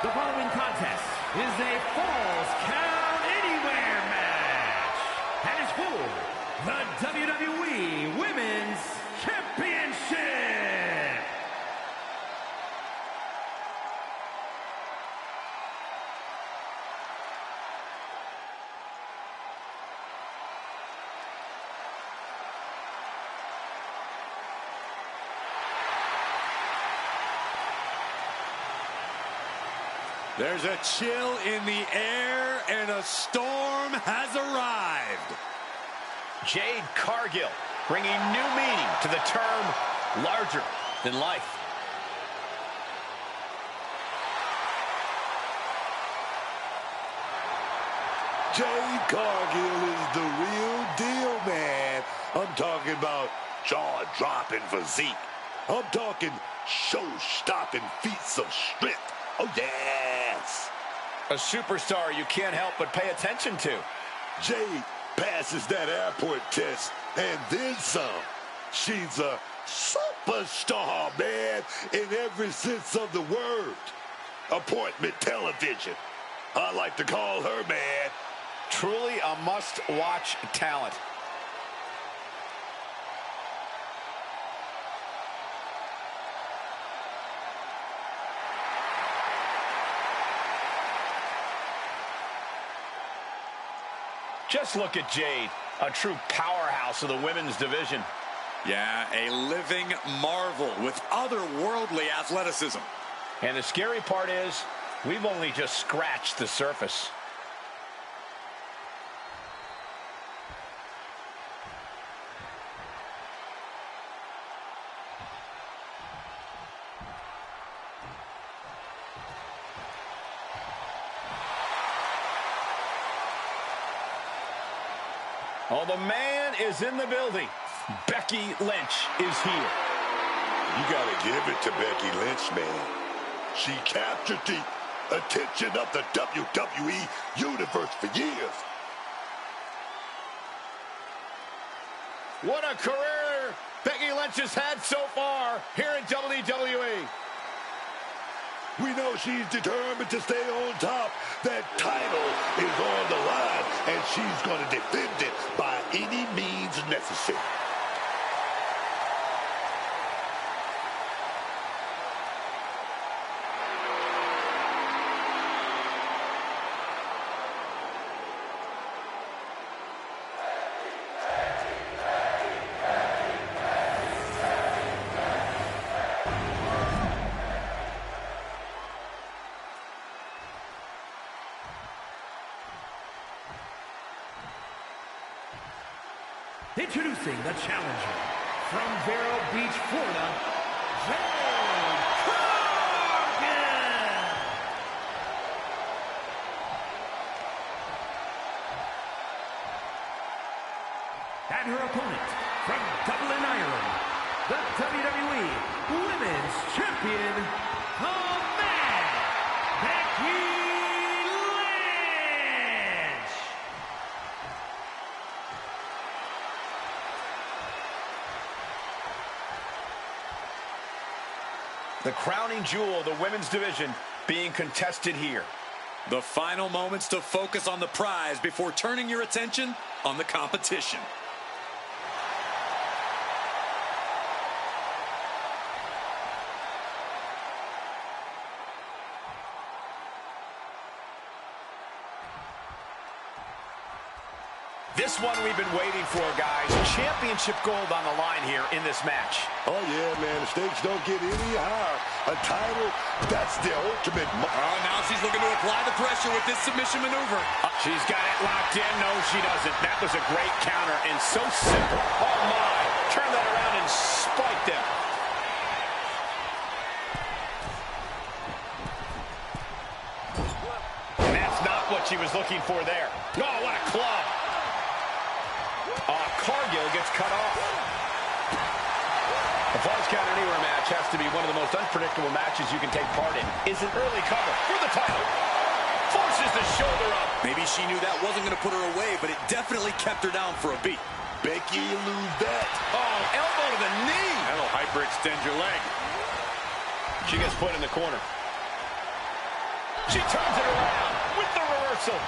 The following contest is a Falls Count Anywhere match. And it's for the WWE Women's Championship. There's a chill in the air, and a storm has arrived. Jade Cargill bringing new meaning to the term larger than life. Jade Cargill is the real deal, man. I'm talking about jaw-dropping physique. I'm talking show-stopping feats of strength. Oh, yes. A superstar you can't help but pay attention to. Jade passes that airport test and then some. She's a superstar, man, in every sense of the word. Appointment television. I like to call her, man. Truly a must-watch talent. Just look at Jade, a true powerhouse of the women's division. Yeah, a living marvel with otherworldly athleticism. And the scary part is, we've only just scratched the surface. Oh, the man is in the building. Becky Lynch is here. You gotta give it to Becky Lynch, man. She captured the attention of the WWE Universe for years. What a career Becky Lynch has had so far here in WWE. We know she's determined to stay on top. That title is on the line, and she's going to defend it by any means necessary. Introducing the challenger from Vero Beach, Florida, Jade Cargill. And her opponent from Dublin, Ireland, the WWE Women's Champion, the Man, Becky Lynch. The crowning jewel of the women's division being contested here. The final moments to focus on the prize before turning your attention on the competition. This one we've been waiting for, guys. Championship gold on the line here in this match. Oh, yeah, man. The stakes don't get any higher. A title, that's the ultimate. Oh, now she's looking to apply the pressure with this submission maneuver. She's got it locked in. No, she doesn't. That was a great counter and so simple. Oh, my. Turn that around and spike them. And that's not what she was looking for there. Oh, what a club. Cargill gets cut off. The Falls Count Anywhere match has to be one of the most unpredictable matches you can take part in. Is an early cover for the title. Forces the shoulder up. Maybe she knew that wasn't going to put her away, but it definitely kept her down for a beat. Becky lose that. Oh, elbow to the knee. That'll hyperextend your leg. She gets put in the corner. She turns it around with the reversal.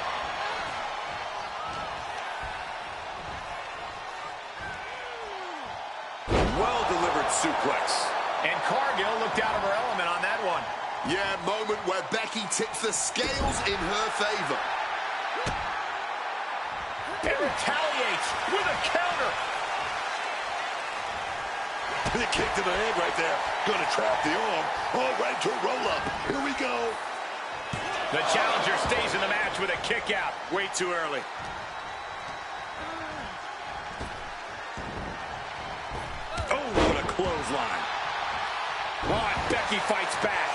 Well-delivered suplex. And Cargill looked out of her element on that one. Yeah, moment where Becky tips the scales in her favor. And retaliates with a counter. The kick to the head right there. Gonna trap the arm. All right to a roll-up. Here we go. The challenger stays in the match with a kick out. Way too early. Oh, what a clothesline. Oh, and Becky fights back.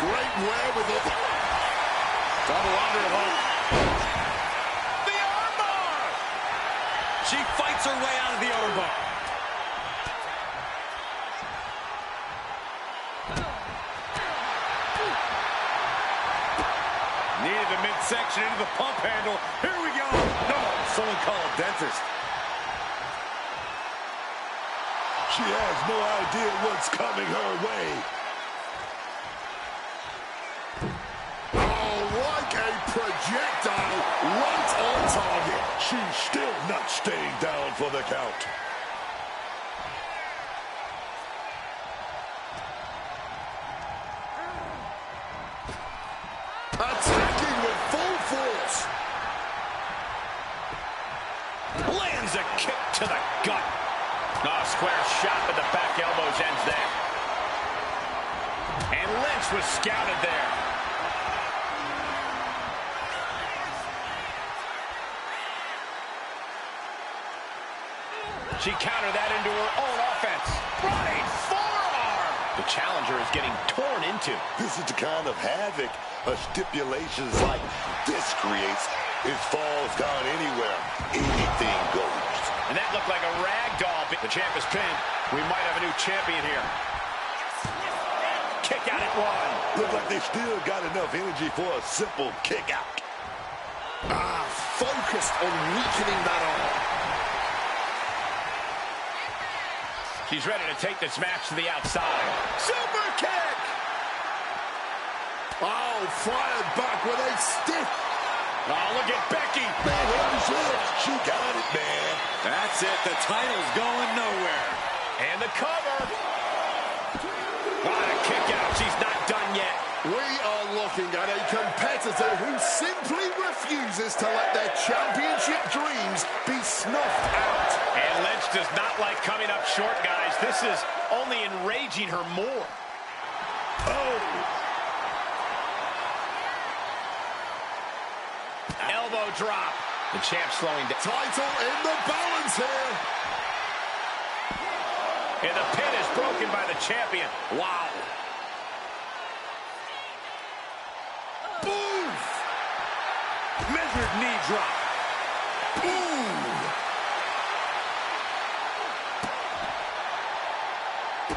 Great wherewithal. Double underhook. The armbar. She fights her way out of the armbar. Needed the midsection into the pump handle. Here we go. No, someone call a dentist. She has no idea what's coming her way. Oh, like a projectile right on target. She's still not staying down for the count. Attacking with full force. Lands a kick to the gut. Oh, square shot, but the back elbows ends there. And Lynch was scouted there. She countered that into her own offense. Running forearm. The challenger is getting torn into. This is the kind of havoc a stipulations like this creates. It falls down anywhere. Anything goes. And that looked like a rag doll. The champ is pinned. We might have a new champion here. Kick out at one. Look like they still got enough energy for a simple kick out. Focused on weakening that arm. She's ready to take this match to the outside. Super kick! Oh, fired back with a stiff. Oh, look at Becky. Man, holy shit. She got it, man. That's it. The title's going nowhere. And the cover. What a kick out. She's not done yet. We are looking at a competitor who simply refuses to let their championship dreams be snuffed out. And Lynch does not like coming up short, guys. This is only enraging her more. Oh. Elbow drop. The champ slowing down. Title in the balance here. And the pin is broken by the champion. Wow. Move. Measured knee drop. Ooh.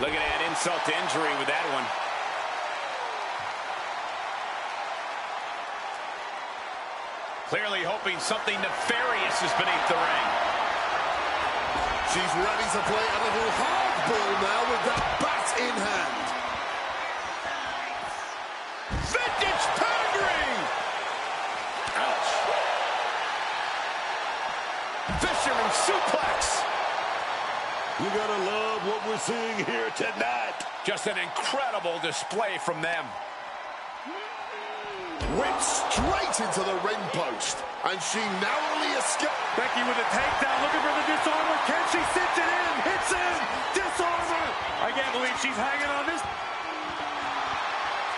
Look at that insult to injury with that one. Clearly hoping something nefarious is beneath the ring. She's ready to play a little hardball now with that bat in hand. Vintage pedigree! Ouch. Fisherman suplex. You gotta love what we're seeing here tonight. Just an incredible display from them. Went straight into the ring post, and she narrowly escaped. Becky with a takedown, looking for the disarmer. Can she cinch it in? Hits in! Disarmer! I can't believe she's hanging on this.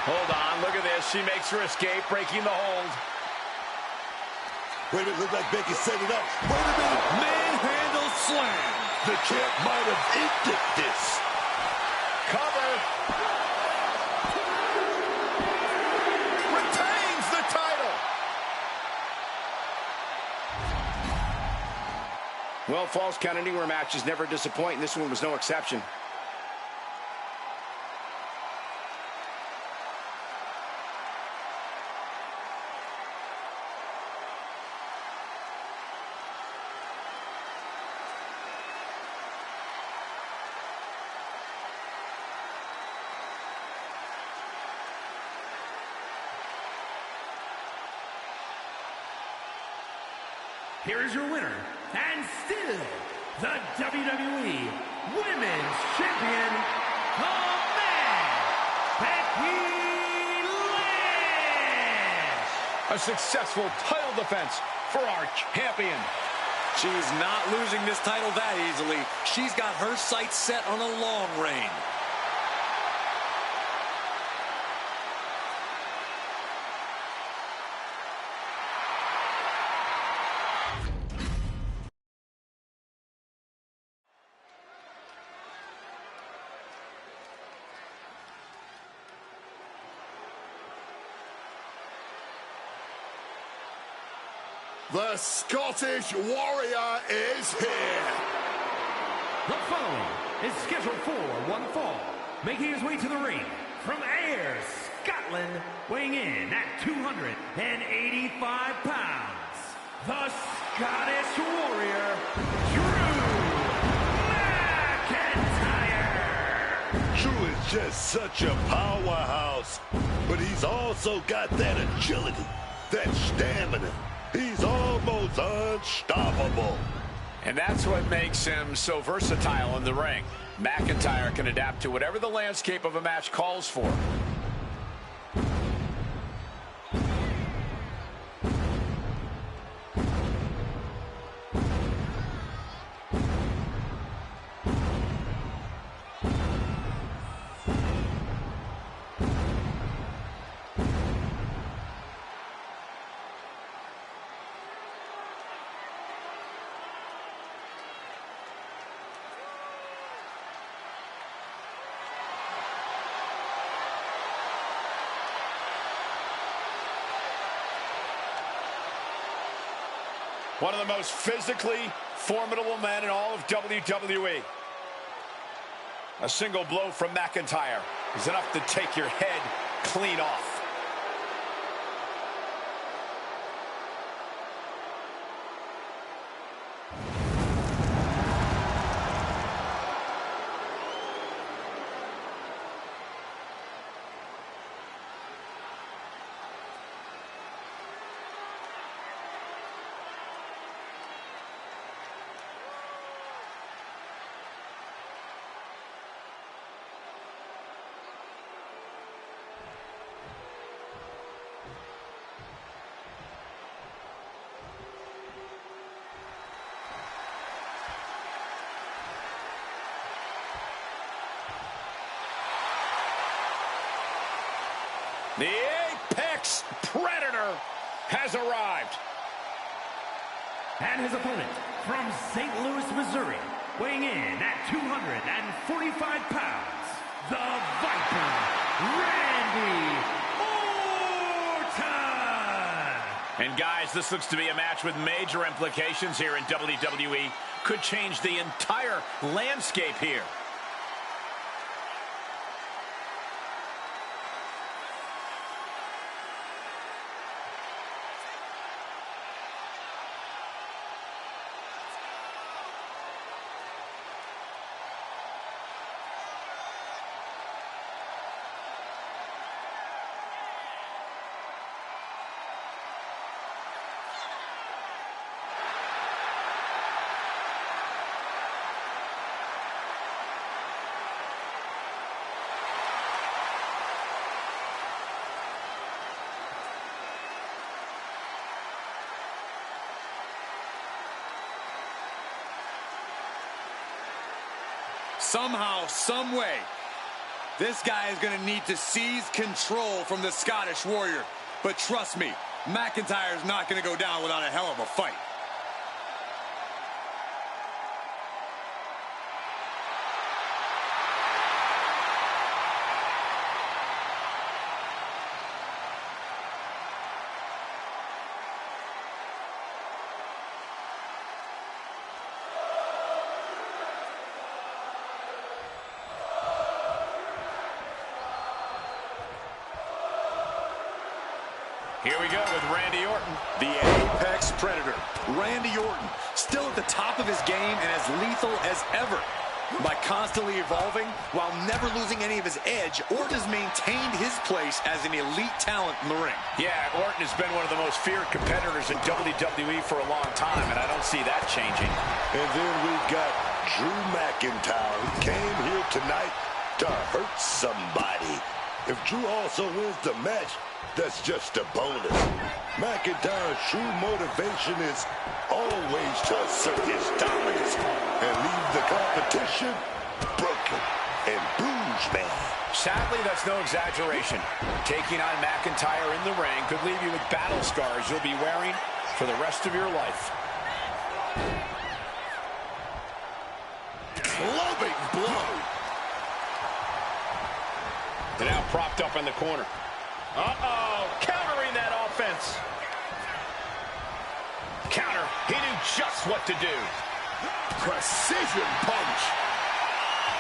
Hold on, look at this. She makes her escape, breaking the hold. Wait a minute, look like Becky set it up. Wait a minute. Manhandle slam. The champ might have ended this. Cover. Retains the title. Well, Falls Count Anywhere matches never disappoint, and this one was no exception. here is your winner, and still the WWE Women's Champion, Becky Lynch. A successful title defense for our champion. She's not losing this title that easily. She's got her sights set on a long reign. The Scottish Warrior is here. The following is scheduled for one fall, making his way to the ring from Ayr, Scotland, weighing in at 285 pounds, the Scottish Warrior, Drew McIntyre. Drew is just such a powerhouse, but he's also got that agility, that stamina. He's almost unstoppable. And that's what makes him so versatile in the ring. McIntyre can adapt to whatever the landscape of a match calls for. One of the most physically formidable men in all of WWE. A single blow from McIntyre is enough to take your head clean off. The Apex Predator has arrived. And his opponent from St. Louis, Missouri, weighing in at 245 pounds, the Viper, Randy Orton. And guys, this looks to be a match with major implications here in WWE. Could change the entire landscape here. Somehow, some way, this guy is going to need to seize control from the Scottish Warrior. But trust me, McIntyre is not going to go down without a hell of a fight. Here we go with Randy Orton, The Apex Predator, Randy Orton, still at the top of his game and as lethal as ever. By constantly evolving, while never losing any of his edge, Orton has maintained his place as an elite talent in the ring. Yeah, Orton has been one of the most feared competitors in WWE for a long time, and I don't see that changing. And then we've got Drew McIntyre, who came here tonight to hurt somebody. If Drew also wins the match, that's just a bonus. McIntyre's true motivation is always to assert his dominance and leave the competition broken and bruised, man. Sadly, that's no exaggeration. Taking on McIntyre in the ring could leave you with battle scars you'll be wearing for the rest of your life. Clubbing blow. They're now propped up in the corner. Uh-oh, countering that offense. Counter, he knew just what to do. Precision punch.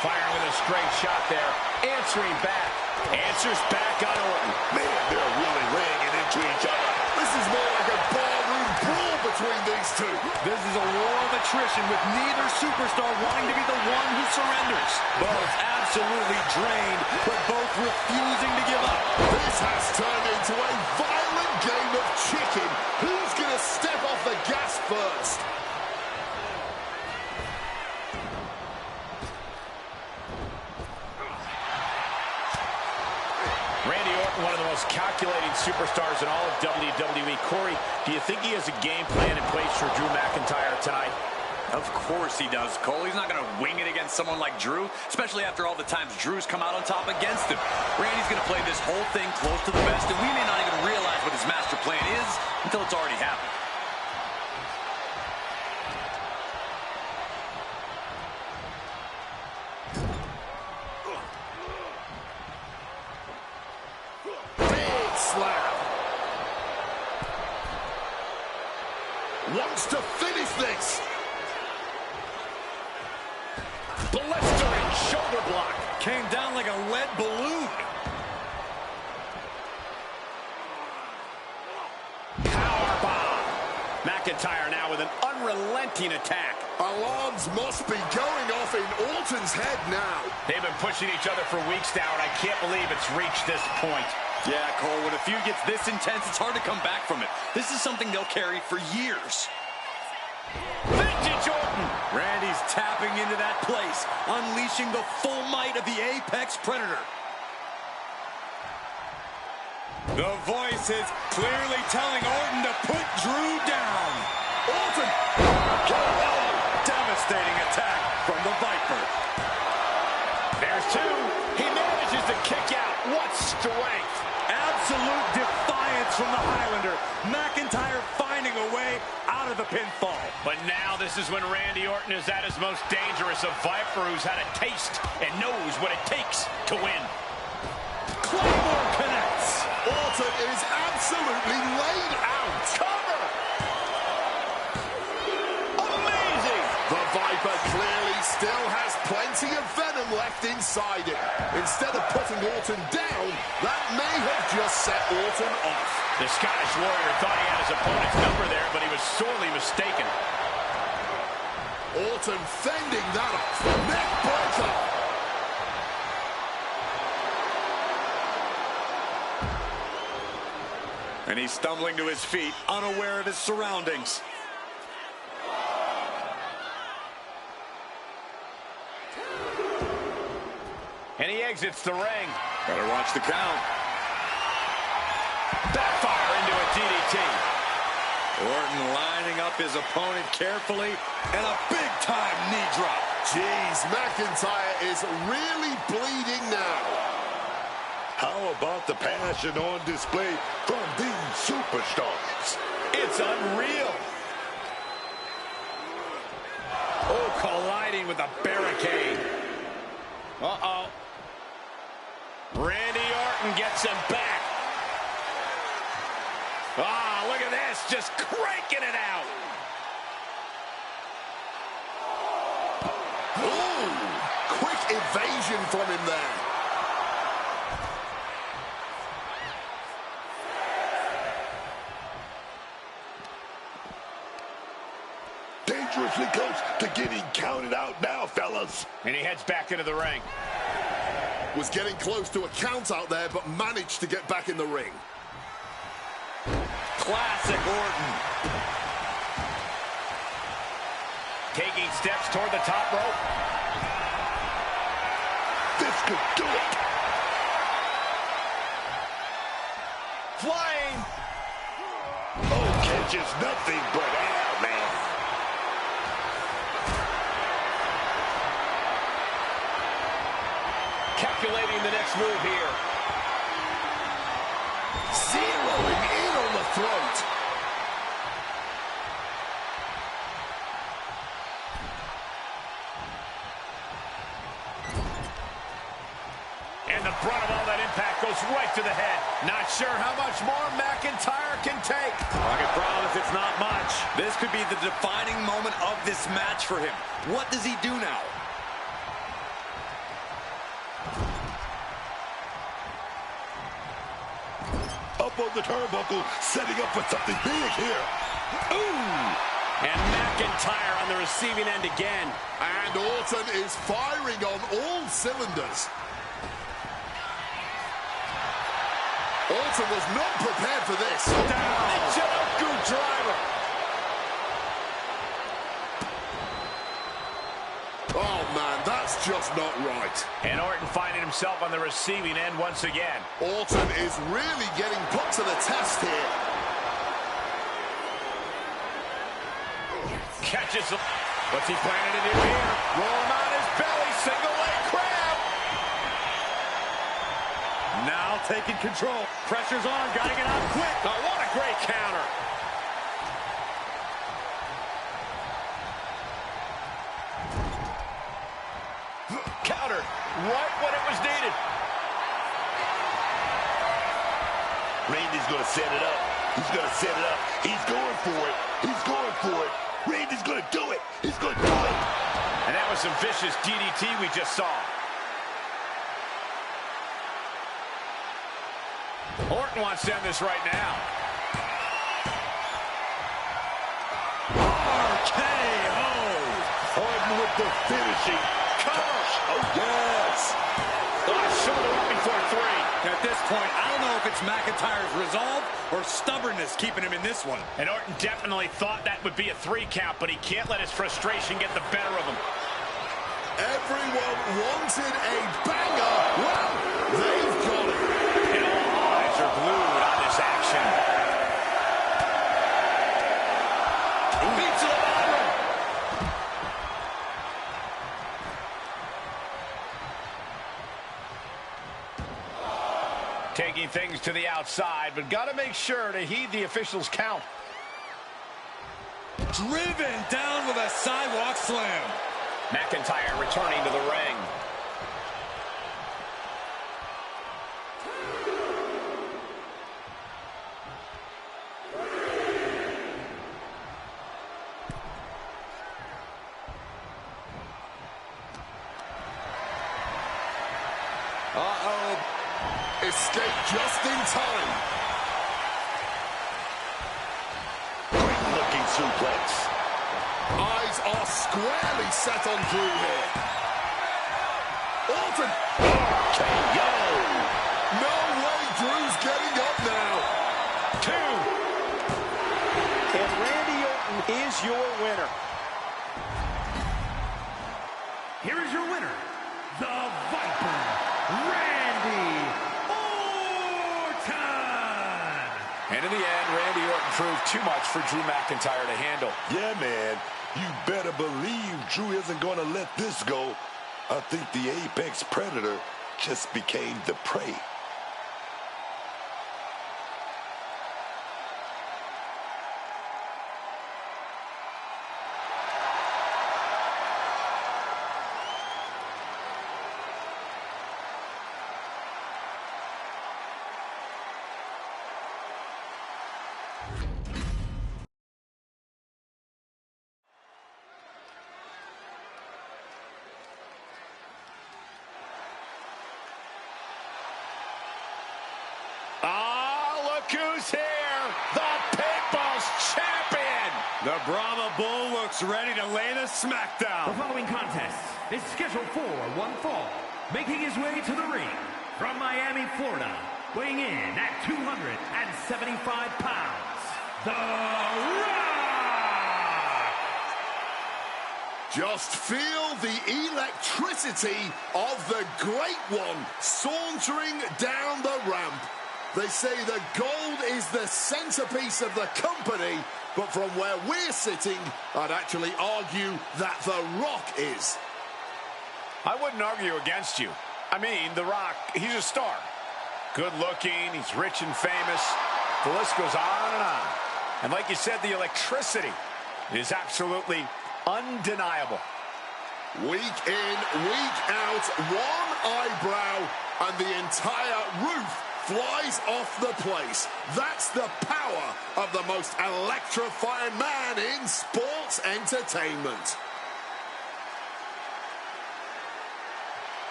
Firing with a straight shot there. Answering back. Answers back on Orton. Man, they're really laying it into each other. This is more like a ballroom brawl between these two. This is a war of attrition with neither superstar wanting to be the one who surrenders. Both absolutely drained, but both refusing to give up. This has turned into a violent game of chicken. Who's going to step off the gas first? Randy Orton, one of the most calculating superstars in all of WWE. Corey, do you think he has a game plan in place for Drew McIntyre tonight? Of course he does, Cole. He's not going to wing it against someone like Drew, especially after all the times Drew's come out on top against him. Randy's going to play this whole thing close to the vest, and we may not even realize what his master plan is until it's already happened. Big slap. Wants to finish this. Blistering shoulder block. Came down like a lead balloon. Powerbomb. McIntyre now with an unrelenting attack. Alarms must be going off in Orton's head now. They've been pushing each other for weeks now, and I can't believe it's reached this point. Yeah, Cole, when a feud gets this intense, it's hard to come back from it. This is something they'll carry for years. Vintage Orton. Randy's tapping into that place, unleashing the full might of the Apex Predator. The voice is clearly telling Orton to put Drew down. Orton! Devastating attack from the Viper. There's two. He manages to kick out. What strength. Absolute defiance from the Highlander. McIntyre finding a way out of the pinfall. But now this is when Randy Orton is at his most dangerous. A Viper who's had a taste and knows what it takes to win. Claymore connects. Orton is absolutely laid out. Cover. Amazing. The Viper clearly still has plenty of venom left inside it. Instead of putting Orton down, that may have just set Orton off. The Scottish Warrior thought he had his opponent's number there, but he was sorely mistaken. Orton fending that off. Neck breaker. And he's stumbling to his feet, unaware of his surroundings. And he exits the ring. Better watch the count. Backfire into a DDT. Orton lining up his opponent carefully, and a big-time knee drop. Jeez, McIntyre is really bleeding now. How about the passion on display from these superstars? It's unreal. Oh, colliding with a barricade. Uh-oh. Randy Orton gets him back. Ah, look at this, just cranking it out. Ooh, quick evasion from him there. dangerously close to getting counted out now, fellas. And he heads back into the ring. Was getting close to a count out there, but managed to get back in the ring. Classic Orton. Taking steps toward the top rope. This could do it. Flying. Oh, catches nothing but air, man. Calculating the next move here. Zeroing in on the throat. And the brunt of all that impact goes right to the head. Not sure how much more McIntyre can take. I can promise it's not much. This could be the defining moment of this match for him. What does he do now? Up on the turnbuckle, setting up for something big here. Ooh! And McIntyre on the receiving end again. And Orton is firing on all cylinders. Orton was not prepared for this. Down. Michinoku driver. Oh, man, that's just not right. And Orton finding himself on the receiving end once again. Orton is really getting put to the test here. Catches him. What's he planning to do here? Roll him on his belly. Single leg crab. Now taking control. Pressure's on. Gotta get out quick. Oh, what a great counter. Countered right when it was needed. Randy's going to set it up. He's going to set it up. He's going for it. He's going for it. Randy's going to do it. He's going to do it. And that was some vicious DDT we just saw. Orton wants to end this right now. RKO. Orton with the finishing. Cover. Oh, yes. Shoulder up before three. At this point, I don't know if it's McIntyre's resolve or stubbornness keeping him in this one. And Orton definitely thought that would be a 3 count, but he can't let his frustration get the better of him. Everyone wanted a banger. Well, they've got it. And all eyes are glued on this action. Beat to the bottom. Taking things to the outside, but got to make sure to heed the officials' count. Driven down with a sidewalk slam. McIntyre returning to the ring. Uh-oh. Escape just in time. Great looking suplex. Eyes are squarely set on Drew here. Orton. KO. No way Drew's getting up now. 2. And Randy Orton is your winner. Here is your winner, the Viper, Randy Orton. And in the end, Randy Orton proved too much for Drew McIntyre to handle. Yeah, man. You better believe Drew isn't going to let this go. I think the apex predator just became the prey. Ah, look who's here! The People's Champion! The Brahma Bull looks ready to lay the The smackdown. following contest is scheduled for one fall. Making his way to the ring from Miami, Florida, weighing in at 275 pounds, The Rock! Just feel the electricity of the Great One sauntering down the ramp. They say the gold is the centerpiece of the company, but from where we're sitting, I'd actually argue that The Rock is. I wouldn't argue against you. I mean, The Rock, he's a star. Good looking, he's rich and famous. The list goes on and on. And like you said, the electricity is absolutely undeniable. Week in, week out, one eyebrow, and the entire roof flies off the place. That's the power of the most electrifying man in sports entertainment.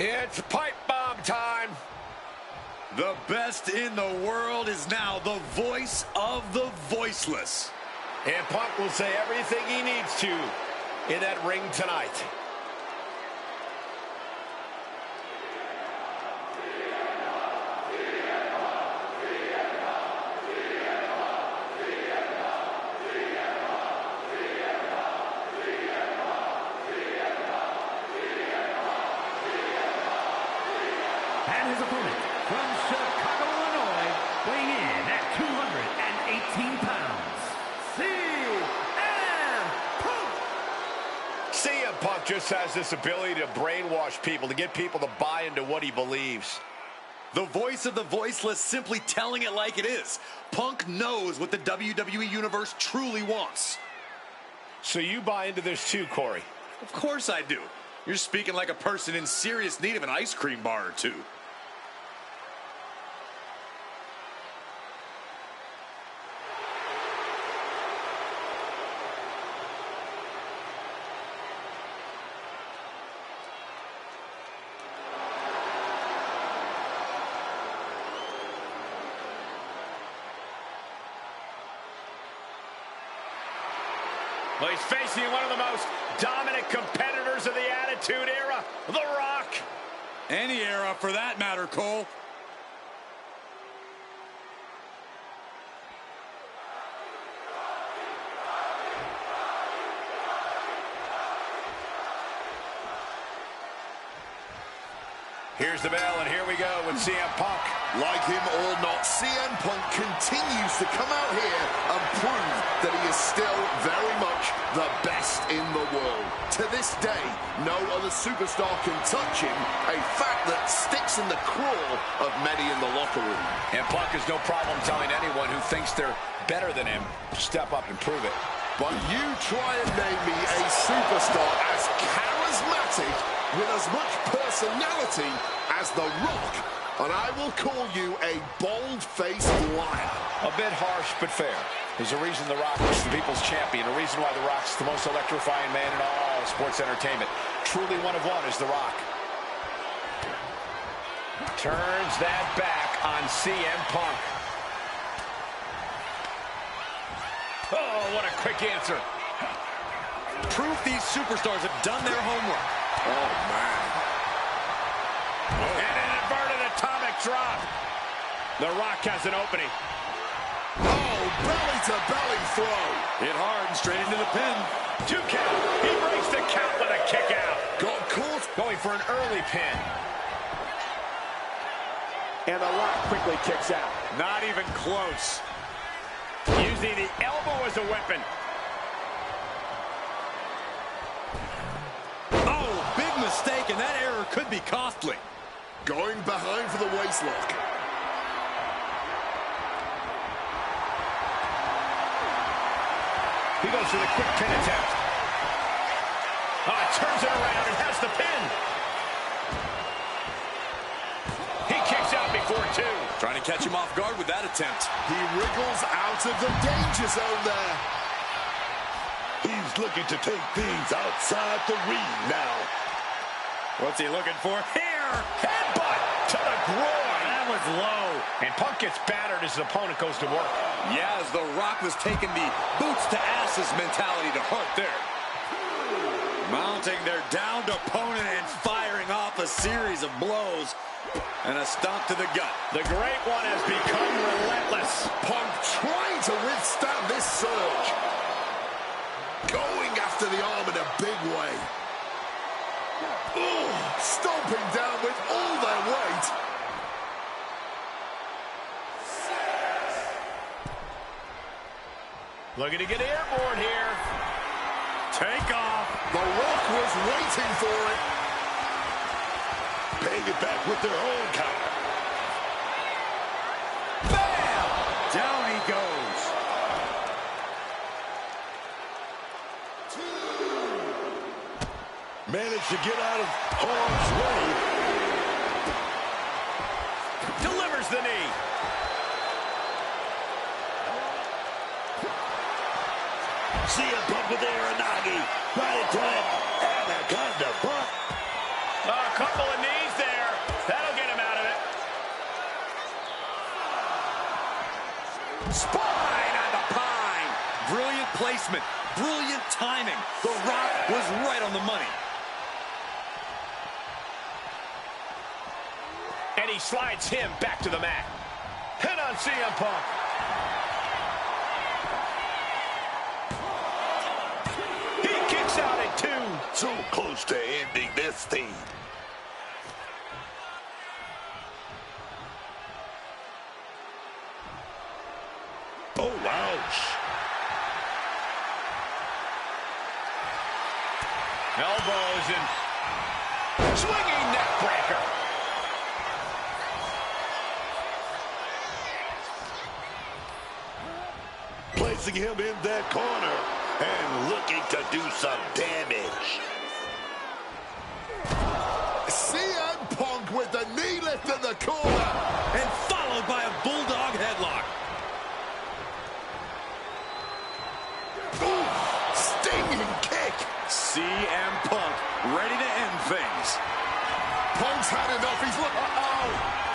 It's pipe bomb time. The best in the world is now the voice of the voiceless. And Punk will say everything he needs to in that ring tonight. And his opponent from Chicago, Illinois, weighing in at 218 pounds, CM Punk. CM Punk just has this ability to brainwash people, to get people to buy into what he believes. The voice of the voiceless simply telling it like it is. Punk knows what the WWE Universe truly wants. So you buy into this too, Corey? Of course I do. You're speaking like a person in serious need of an ice cream bar or two. Well, he's facing one of the most dominant competitors of the Attitude Era, The Rock. Any era for that matter, Cole. Here's the bell, and here we go with CM Punk. Like him or not, CM Punk continues to come out here and prove that he is still very much the best in the world. To this day, no other superstar can touch him, a fact that sticks in the craw of many in the locker room. And Punk has no problem telling anyone who thinks they're better than him to step up and prove it. But you try and name me a superstar as charismatic with as much personality as The Rock, and I will call you a bold-faced liar. A bit harsh, but fair. There's a reason The Rock is the people's champion, a reason why The Rock's the most electrifying man in all sports entertainment. Truly one of one is The Rock. Turns that back on CM Punk. Oh, what a quick answer. Proof these superstars have done their homework. Oh, man. And an inverted atomic drop. The Rock has an opening. Oh, belly-to-belly throw. Hit hard and straight into the pin. 2 count. He breaks the count with a kick out. Got caught. Going for an early pin. And The Rock quickly kicks out. Not even close. Using the elbow as a weapon. Oh, big mistake, and that error could be costly. Going behind for the waistlock. He goes for the quick pin attempt. Oh, turns it around and has the pin. before, too. Trying to catch him off guard with that attempt. He wriggles out of the danger zone there. He's looking to take things outside the ring now. What's he looking for? Here! Headbutt to the groin. That was low. And Punk gets battered as his opponent goes to work. Yeah, as The Rock was taking the boots to asses mentality to hurt there. Mounting their downed opponent and firing off a series of blows. And a stomp to the gut. The Great One has become relentless. Punk trying to withstand this surge. Going after the arm in a big way. Ooh, stomping down with all their weight. Looking to get airborne here. Take off. The Rock was waiting for it. Paying it back with their own counter. Bam! Down he goes. Managed to get out of harm's way. Delivers the knee. CM Punk with the Aranagi. Right into it. Anaconda Punk. A couple of knees there. That'll get him out of it. Spine on the pine. Brilliant placement. Brilliant timing. The Rock was right on the money. And he slides him back to the mat. Hit on CM Punk. He kicks out at 2. So close to ending this thing. Oh, ouch. Elbows and swinging neck breaker. Placing him in that corner and looking to do some damage. CM Punk with the knee lift in the corner. And followed by a bulldog headlock. Ooh, stinging kick. CM Punk ready to end things. Punk's had enough. He's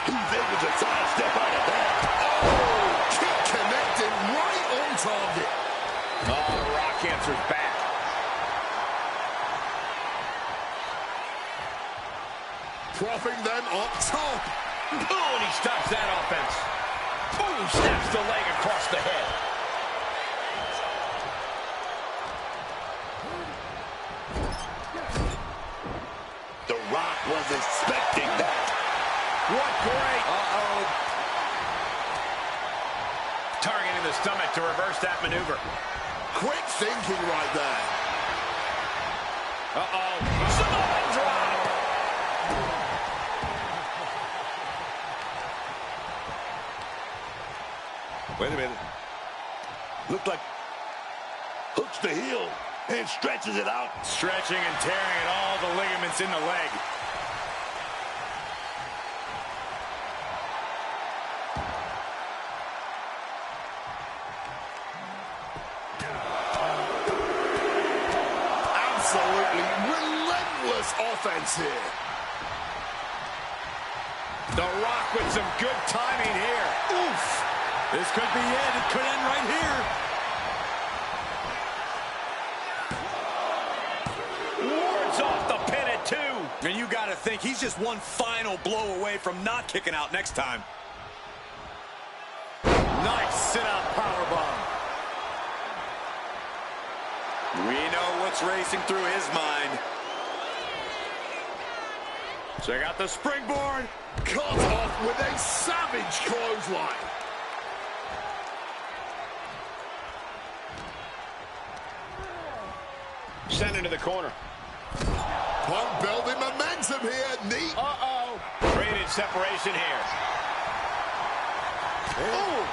He's able to sidestep out of that. Oh, kick connected right on target. Oh, The Rock answers back. Propping them up top. Oh, and he stops that offense. Boom, snaps the leg across the head. The Rock was expecting that. What great. Uh-oh. Targeting the stomach to reverse that maneuver. Quick thinking right there. Uh-oh. Samoan drop. Wait a minute. Looked like hooks the heel and stretches it out. Stretching and tearing at all the ligaments in the leg. Absolutely relentless offense here. The Rock with some good timing here. Oof. This could be it. It could end right here. Wards off the pin at 2. And you got to think he's just one final blow away from not kicking out next time. Nice sit-out powerbomb. We know what's racing through his mind. Check out the springboard. Cut off with a savage clothesline. Sent into the corner. Punk building momentum here. Knee. Uh-oh. Created separation here. Oh.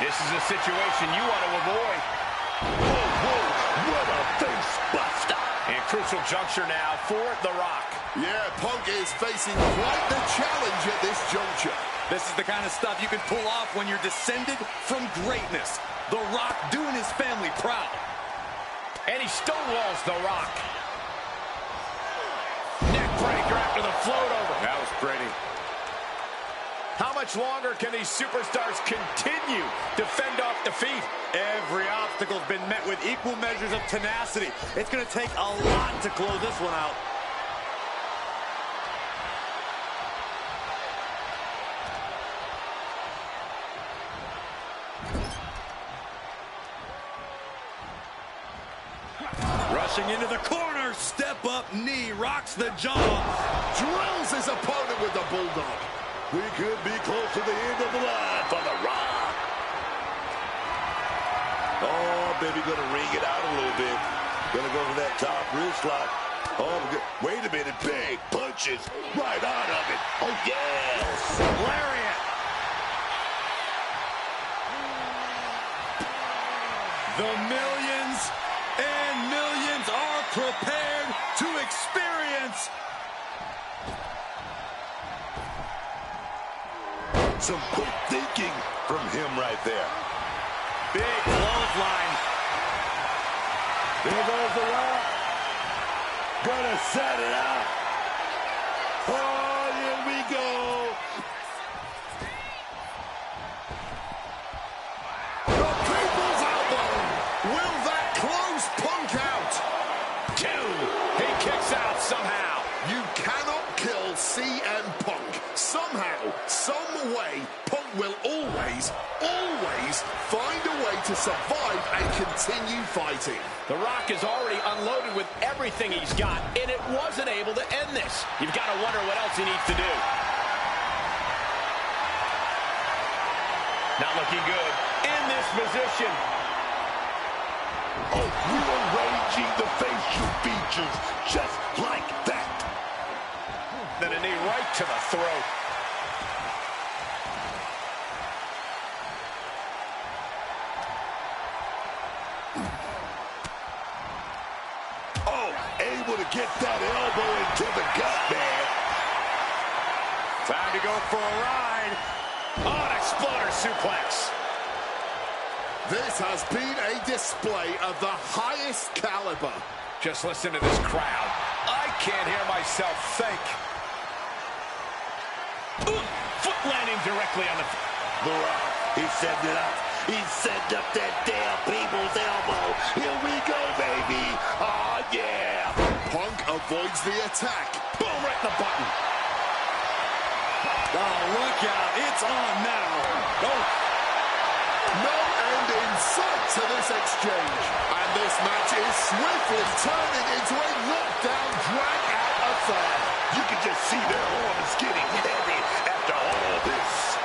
This is a situation you want to avoid. Whoa, whoa, what a face buster. And crucial juncture now for The Rock. Yeah, Punk is facing quite the challenge at this juncture. This is the kind of stuff you can pull off when you're descended from greatness. The Rock doing his family proud. And he stonewalls The Rock. Neck breaker after the float over. That was pretty. How much longer can these superstars continue to fend off defeat? Every obstacle's been met with equal measures of tenacity. It's going to take a lot to close this one out. Rushing into the corner, step up knee, rocks the jaw. Drills his opponent with the Bulldog. We could be close to the end of the line for The Rock. Oh, baby, gonna ring it out a little bit. Gonna go for that top wrist lock. Oh, wait a minute, big punches right out of it. Oh, yes. Lariat. The millions and millions are prepared to experience. Some quick thinking from him right there. Big clothesline. There goes The Rock. Gonna set it up. Oh, here we go. The people's elbow. Will that close Punk out? 2. He kicks out somehow. You cannot kill CM Punk. Somehow, some way, Punk will always find a way to survive and continue fighting. The Rock is already unloaded with everything he's got, and it wasn't able to end this. You've got to wonder what else he needs to do. Not looking good in this position. Oh, rearranging the facial features just like that. Then a knee right to the throat. Oh, able to get that elbow into the gut, man. Time to go for a ride. Oh, an exploder suplex. This has been a display of the highest caliber. Just listen to this crowd. I can't hear myself think. Ooh, foot landing directly on the... The Rock, he set it up. He set up that damn people's elbow. Here we go, baby. Oh, yeah. Punk avoids the attack. Boom, right in the button. Oh, look out. It's on now. Oh. No end in sight to this exchange. And this match is swiftly turning into a knockdown, drag-out affair. You can just see their arms getting heavy after all this.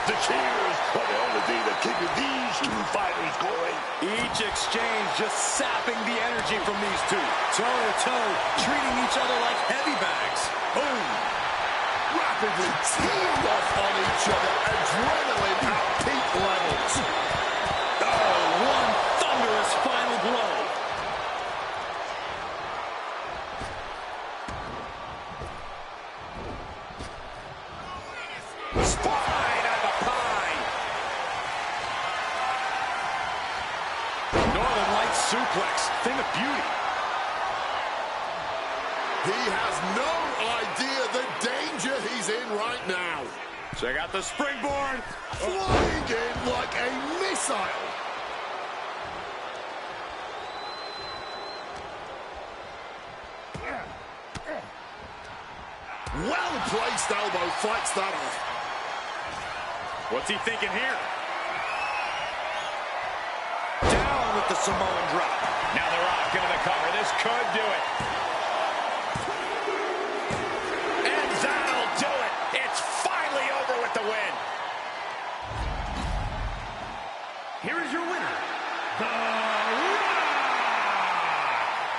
The cheers are the only thing that's keeping these two fighters going. Each exchange just sapping the energy from these two. Toe-to-toe, treating each other like heavy bags. Boom. Rapidly teeing off on each other, adrenaline at peak levels. Oh, one thunderous final blow. Spine on the pine. Northern Lights suplex. Thing of beauty. He has no idea the danger he's in right now. Check out the springboard. Flying in like a missile. Well-placed elbow fights that off. What's he thinking here? Down with the Samoan drop. Now The Rock into the cover. This could do it. And that'll do it. It's finally over with the win. Here is your winner, The Rock!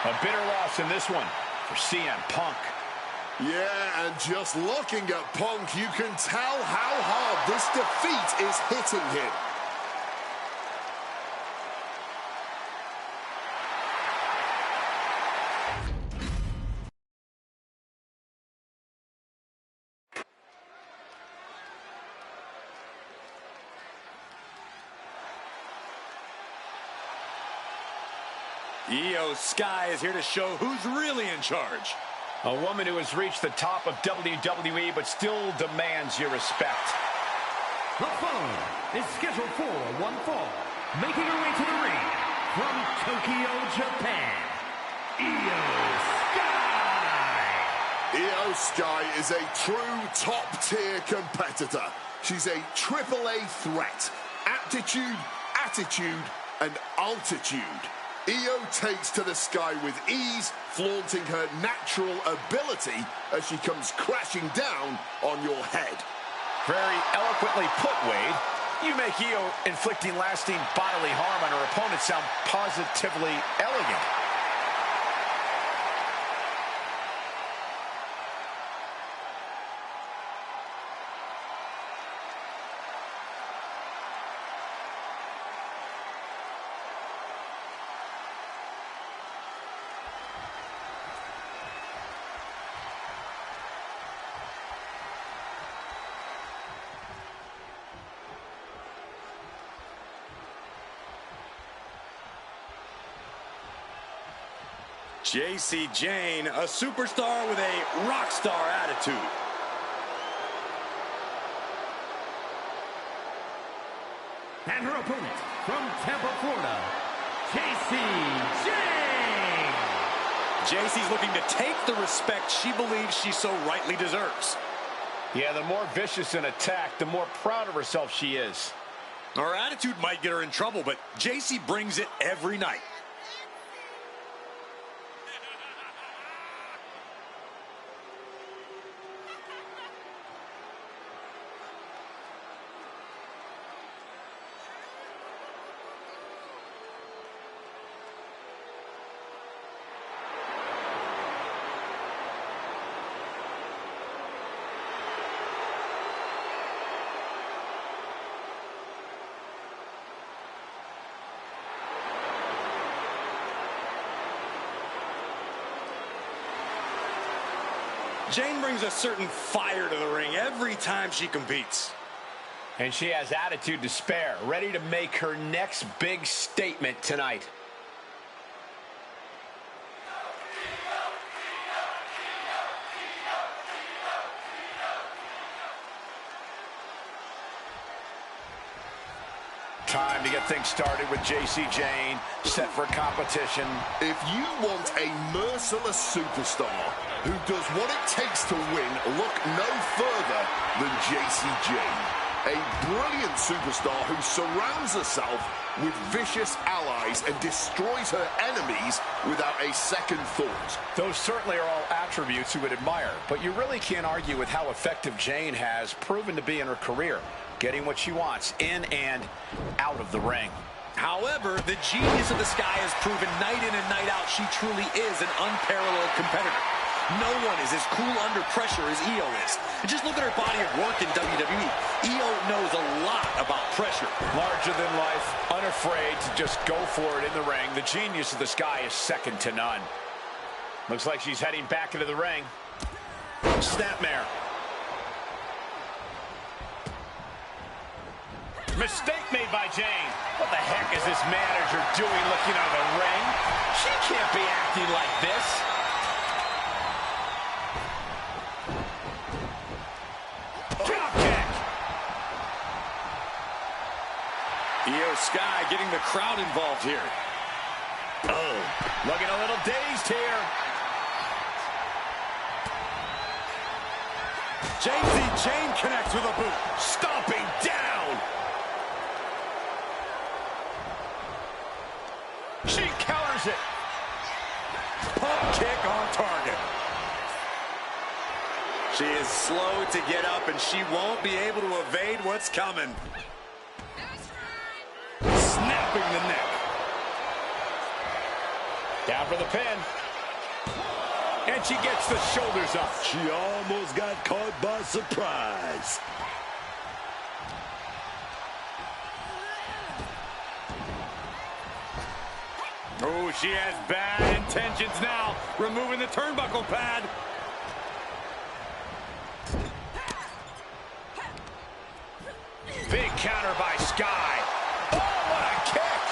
A bitter loss in this one for CM Punk. Yeah, and just looking at Punk, you can tell how hard this defeat is hitting him. Io Sky is here to show who's really in charge. A woman who has reached the top of WWE but still demands your respect. The following is scheduled for one fall, making her way to the ring from Tokyo, Japan, Io Sky. Io Sky is a true top-tier competitor. She's a AAA threat. Aptitude, attitude, and altitude. Io takes to the sky with ease, flaunting her natural ability as she comes crashing down on your head. Very eloquently put, Wade. You make Io inflicting lasting bodily harm on her opponent sound positively elegant. Jacy Jayne, a superstar with a rock star attitude. And her opponent from Tampa, Florida, Jacy Jayne. Jacy's looking to take the respect she believes she so rightly deserves. Yeah, the more vicious an attack, the more proud of herself she is. Her attitude might get her in trouble, but Jacy brings it every night. Jayne brings a certain fire to the ring every time she competes. And she has attitude to spare, ready to make her next big statement tonight. Time to get things started with Jacy Jayne, set for competition. If you want a merciless superstar who does what it takes to win, look no further than Jacy Jayne. A brilliant superstar who surrounds herself with vicious allies and destroys her enemies without a second thought. Those certainly are all attributes you would admire, but you really can't argue with how effective Jayne has proven to be in her career, getting what she wants in and out of the ring. However, the genius of the Sky has proven night in and night out she truly is an unparalleled competitor. No one is as cool under pressure as Io is. And just look at her body of work in WWE. Io knows a lot about pressure. Larger than life, unafraid to just go for it in the ring. The genius of the Sky is second to none. Looks like she's heading back into the ring. Snapmare. Mistake made by Jayne. What the heck is this manager doing looking out of the ring? She can't be acting like this. Drop kick. Io Sky getting the crowd involved here. Oh, looking a little dazed here. Jacy Jayne connects with a boot. Stomping down. She counters it. Pump kick on target. She is slow to get up, and she won't be able to evade what's coming. Snapping the neck. Down for the pin. And she gets the shoulders up. She almost got caught by surprise. Oh, she has bad intentions now. Removing the turnbuckle pad. Big counter by Sky. Oh, what a kick!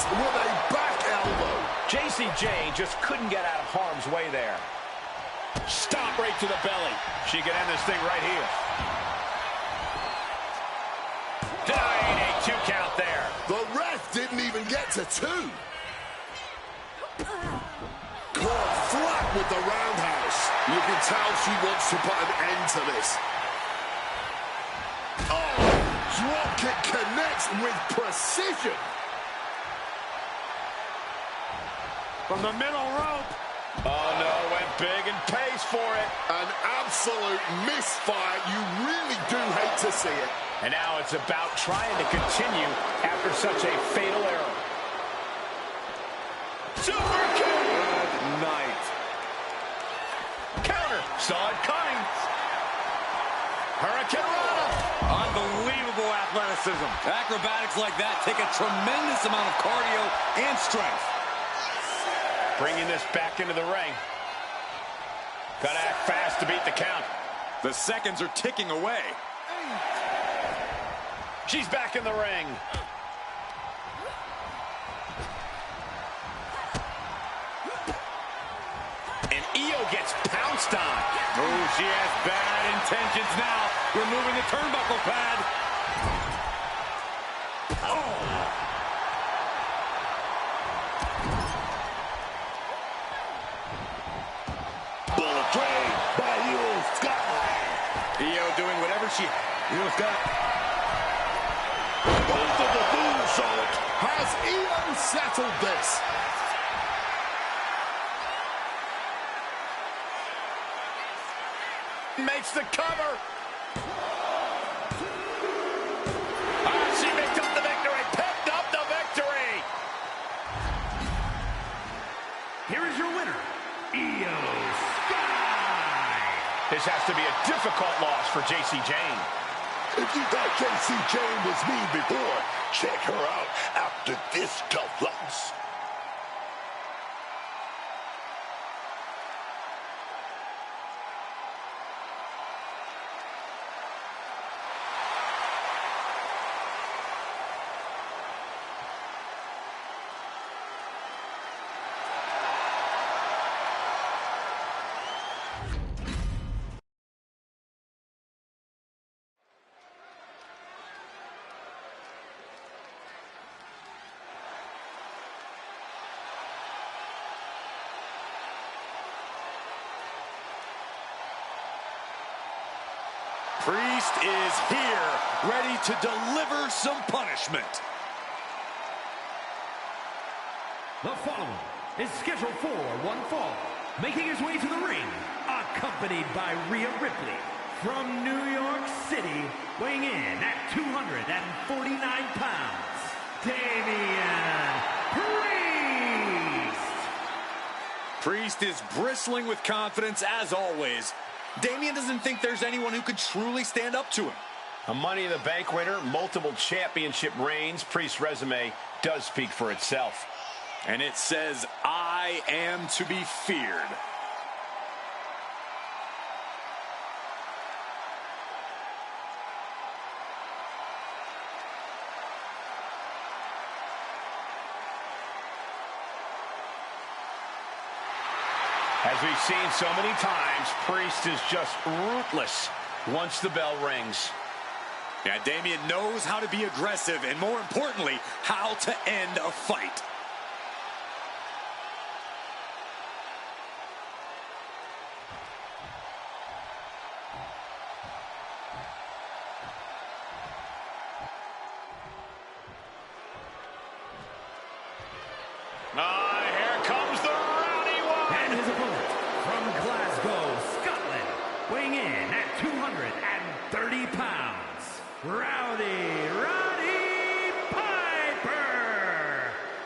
hit with a back elbow. Jacy Jayne just couldn't get out of harm's way there. Stop right to the belly. She can end this thing right here. Denying a 2 count there. The ref didn't even get to 2. Caught flat with the roundhouse. You can tell she wants to put an end to this. Oh, drop kick connects with precision. From the middle rope. Oh, no, went big and pays for it. An absolute misfire. You really do hate to see it. And now it's about trying to continue after such a fatal error. Super kick! Good night. Counter. Saw it coming. Hurricane Rana. Unbelievable athleticism. Acrobatics like that take a tremendous amount of cardio and strength. Bringing this back into the ring. Gotta act fast to beat the count. The seconds are ticking away. She's back in the ring. And Io gets pounced on. Oh, she has bad intentions now. Removing the turnbuckle pad. Bullet train by Io Sky. Io doing whatever she... Io Sky. Both of the fools saw it. Has Io settled this? Makes the cover. She picked up the victory. Picked up the victory. Here is your winner, Io Sky. This has to be a difficult loss for Jacy Jayne. If you thought Jacy Jayne was mean before, check her out after this tough loss. Priest is here, ready to deliver some punishment. The following is scheduled for one fall. Making his way to the ring, accompanied by Rhea Ripley from New York City, weighing in at 249 pounds, Damian Priest. Priest is bristling with confidence as always. Damian doesn't think there's anyone who could truly stand up to him. A Money in the Bank winner, multiple championship reigns. Priest's resume does speak for itself. And it says, I am to be feared. As we've seen so many times, Priest is just ruthless once the bell rings. Yeah, Damian knows how to be aggressive and, more importantly, how to end a fight. Here comes the Rowdy Woman. And his opponent from Glasgow, Scotland, weighing in at 230 pounds, Roddy Piper.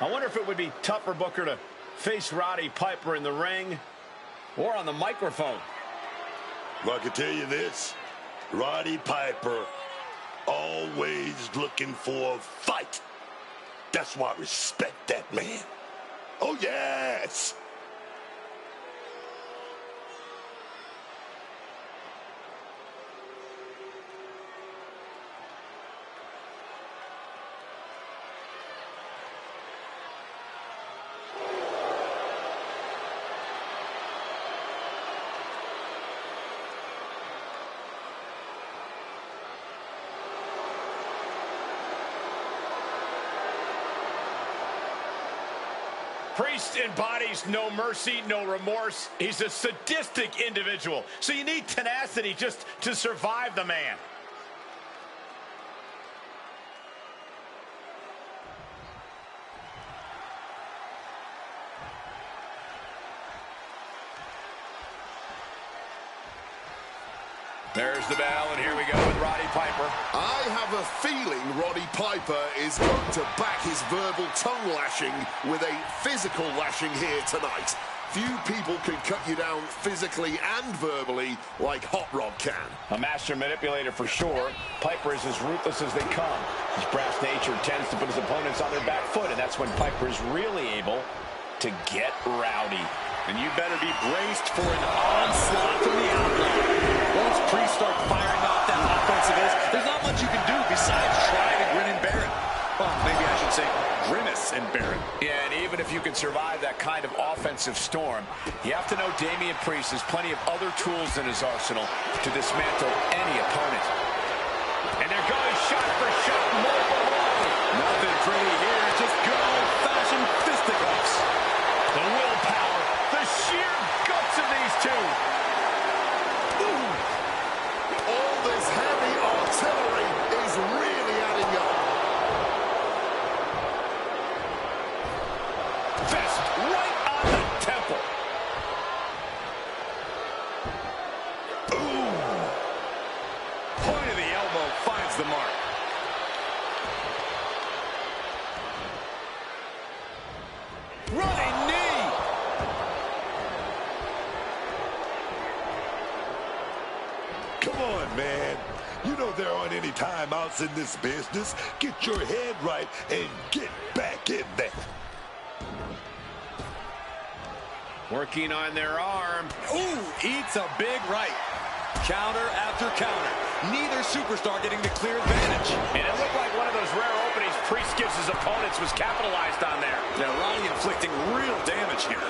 I wonder if it would be tougher, Booker, to face Roddy Piper in the ring or on the microphone. Well, I can tell you this. Roddy Piper always looking for a fight. That's why I respect that man. Oh, yes. Priest embodies no mercy, no remorse. He's a sadistic individual. So you need tenacity just to survive the man. There's the bell, and here we go with Roddy Piper. I have a feeling Roddy Piper is going to back his verbal tongue lashing with a physical lashing here tonight. Few people can cut you down physically and verbally like Hot Rod can. A master manipulator for sure. Piper is as ruthless as they come. His brass nature tends to put his opponents on their back foot, and that's when Piper is really able to get rowdy. And you better be braced for an onslaught from the outlaw. Once Priest start firing off that offensive is, there's not much you can do besides try to grin and bear it. Well, maybe I should say grimace and bear it. Yeah, and even if you can survive that kind of offensive storm, you have to know Damian Priest has plenty of other tools in his arsenal to dismantle any opponent. And they're going shot for shot, Nothing pretty here, just good old-fashioned fisticuffs. The willpower, the sheer guts of these two. All this heavy artillery is really adding up. Fist right on the temple. Ooh. Point of the elbow finds the mark. Running knee. Come on, man. You know there aren't any timeouts in this business. Get your head right and get back in there. Working on their arm. Ooh, eats a big right. Counter after counter. Neither superstar getting the clear advantage. And it looked like one of those rare openings Priest gives his opponents was capitalized on there. Yeah, Roddy inflicting real damage here.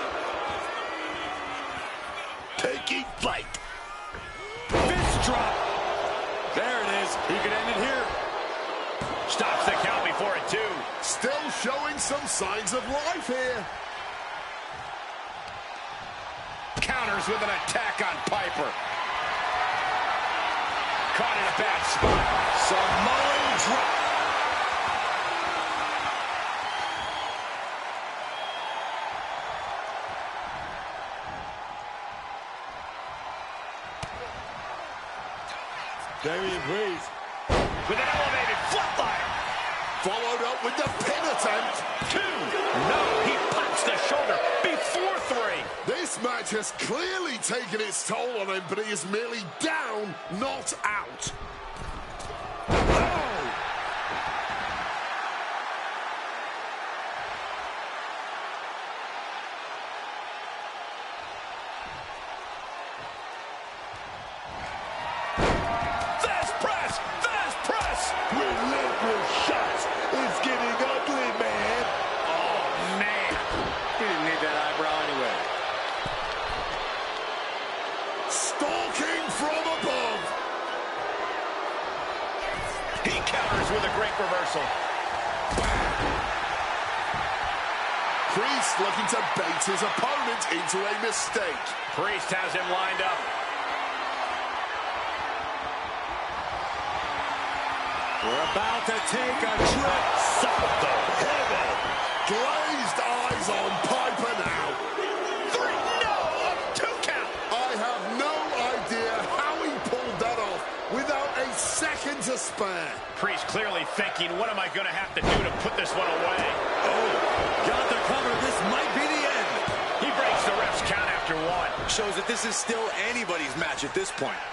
Taking flight. Fist drop. There it is. He could end it here. Stops the count before it, too. Still showing some signs of life here. Counters with an attack on Piper. Caught in a bad spot. Samoan drop. Damian Priest. With an elevated flatliner. Followed up with the pin attempt. 2. No, he pops the shoulder before 3. This match has clearly taken its toll on him, but he is merely down, not out. Fast press! Fast press! Relentless shots. It's getting ugly, man. Oh, man. He didn't need that eyebrow anyway. Stalking from above. He counters with a great reversal. Priest looking to bait his opponent into a mistake. Priest has him lined up. We're about to take a trip south of heaven. Glazed eyes on Piper now. 3. No! A 2 count! I have no idea how he pulled that off without a second to spare. Priest clearly thinking, what am I going to have to do to put this one away? Oh, got the cover. This might be the end. He breaks the ref's count after 1. Shows that this is still anybody's match at this point.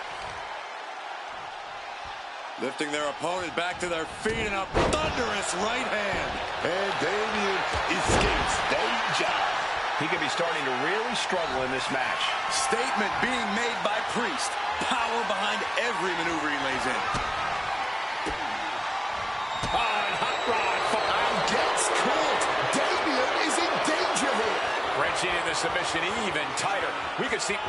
Lifting their opponent back to their feet in a thunderous right hand. And Damian escapes danger. He could be starting to really struggle in this match. Statement being made by Priest. Power behind every maneuver he lays in. On Hot Rod. Gets caught. Damian is in danger here. Wrenching in the submission even tighter. We could see...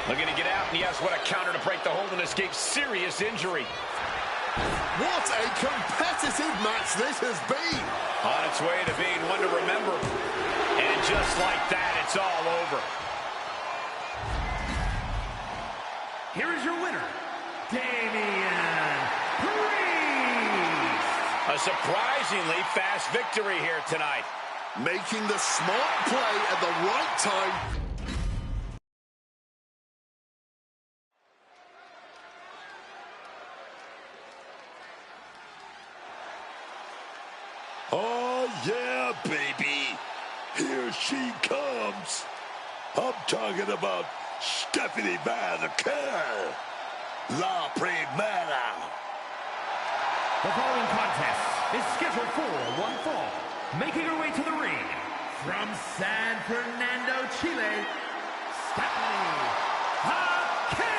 Looking to get out, and yes, what a counter to break the hold and escape serious injury. What a competitive match this has been. On its way to being one to remember. And just like that, it's all over. Here is your winner, Damian Priest. A surprisingly fast victory here tonight. Making the smart play at the right time. Oh, yeah, baby. Here she comes. I'm talking about Stephanie McMahon. La Primera. The following contest is scheduled for one fall. Making her way to the ring from San Fernando, Chile, Stephanie McMahon.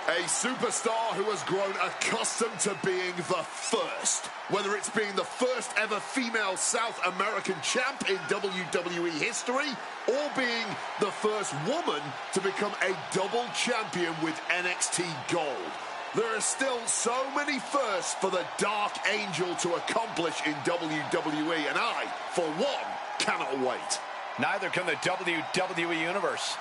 A superstar who has grown accustomed to being the first. Whether it's being the first ever female South American champ in WWE history, or being the first woman to become a double champion with NXT Gold. There are still so many firsts for the Dark Angel to accomplish in WWE, and I, for one, cannot wait. Neither can the WWE Universe.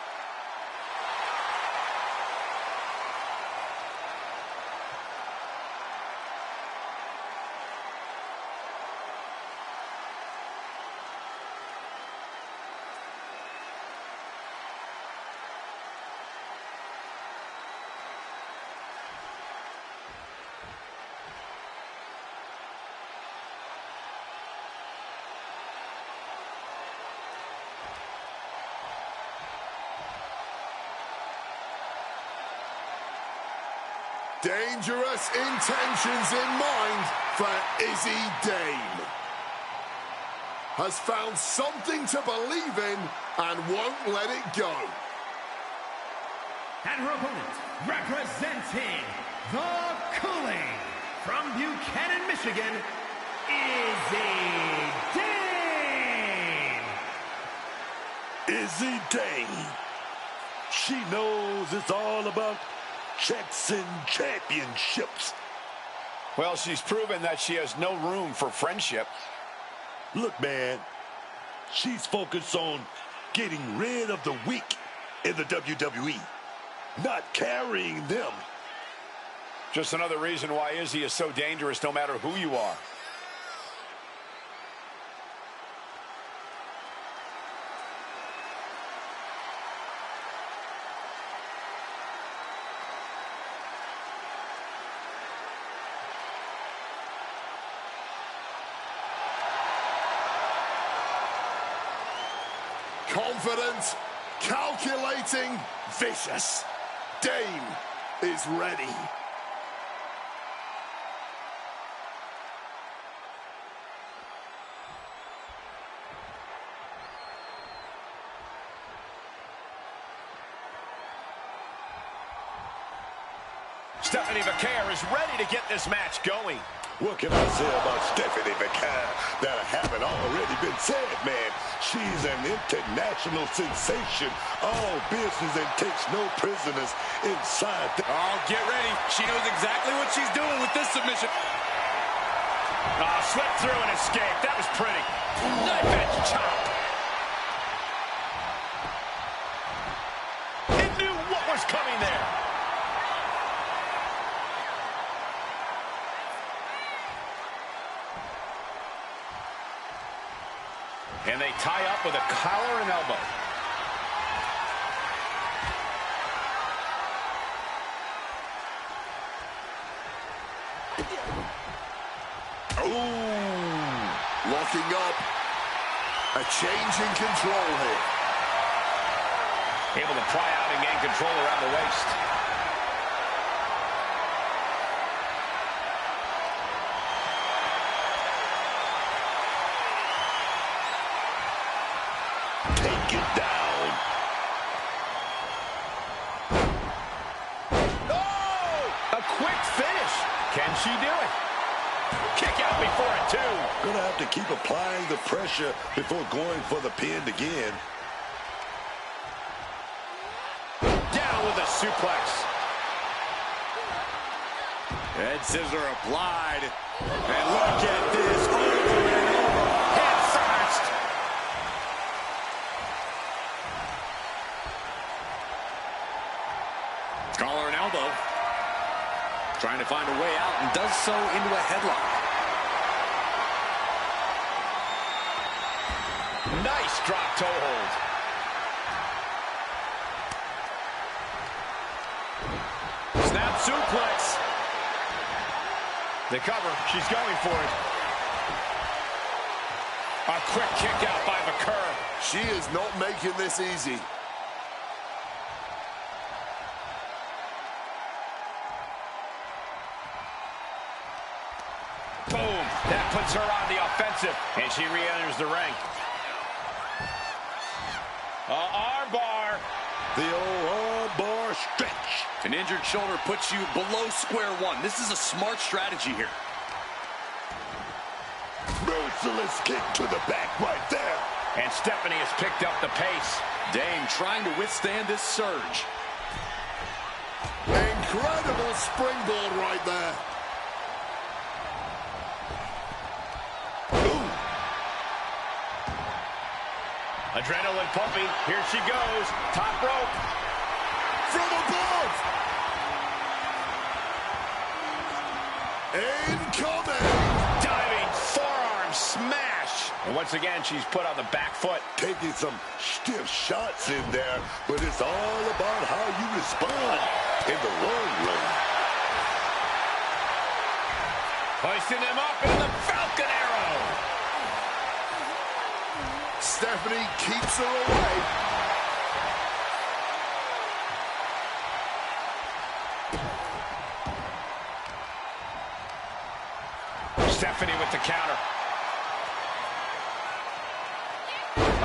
Dangerous intentions in mind for Izzy Dame. Has found something to believe in and won't let it go. And her opponent, representing the Cooling from Buchanan, Michigan, Izzy Dame. Izzy Dame. She knows it's all about checks and championships. Well, she's proven that she has no room for friendship. Look, man, she's focused on getting rid of the weak in the WWE, not carrying them. Just another reason why Izzy is so dangerous no matter who you are. Confident, calculating, vicious. Dame is ready. Stephanie McMahon is ready to get this match going. What can I say about Stephanie McMahon that haven't already been said, man? She's an international sensation, all business and takes no prisoners inside. Oh, get ready. She knows exactly what she's doing with this submission. Oh, slipped through and escaped. That was pretty. Knife edge chop. He knew what was coming there. And they tie up with a collar and elbow. Ooh, locking up. A change in control here. Able to pry out and gain control around the waist. Take it down. Oh! A quick finish. Can she do it? Kick out before it, too. Gonna have to keep applying the pressure before going for the pin again. Down with a suplex. Head scissor applied. And look at this. so into a headlock. Nice drop toe hold. Snap suplex. The cover. She's going for it. A quick kick out by McCurr. She is not making this easy. Boom. That puts her on the offensive. And she re-enters the ring. Armbar. The old armbar stretch. An injured shoulder puts you below square one. This is a smart strategy here. Merciless kick to the back right there. And Stephanie has picked up the pace. Dane trying to withstand this surge. Incredible springboard right there. Ooh. Adrenaline pumping. Here she goes. Top rope. From above. Incoming. Diving forearm smash. And once again, she's put on the back foot. Taking some stiff shots in there, but it's all about how you respond in the long run. Hoisting them up in the Falcon Arrow. Stephanie keeps her away. Stephanie with the counter.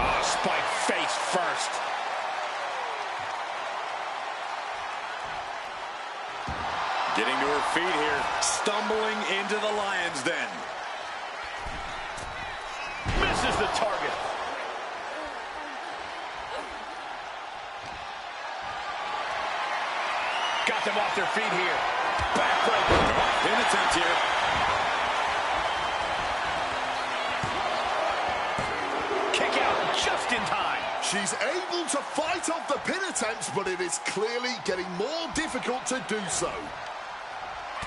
Oh, spike face first. Getting to her feet here. Stumbling into the Lion's Den. Misses the target. Got them off their feet here. Backbreaker. Pin attempt here. Kick out just in time. She's able to fight off the pin attempts, but it is clearly getting more difficult to do so.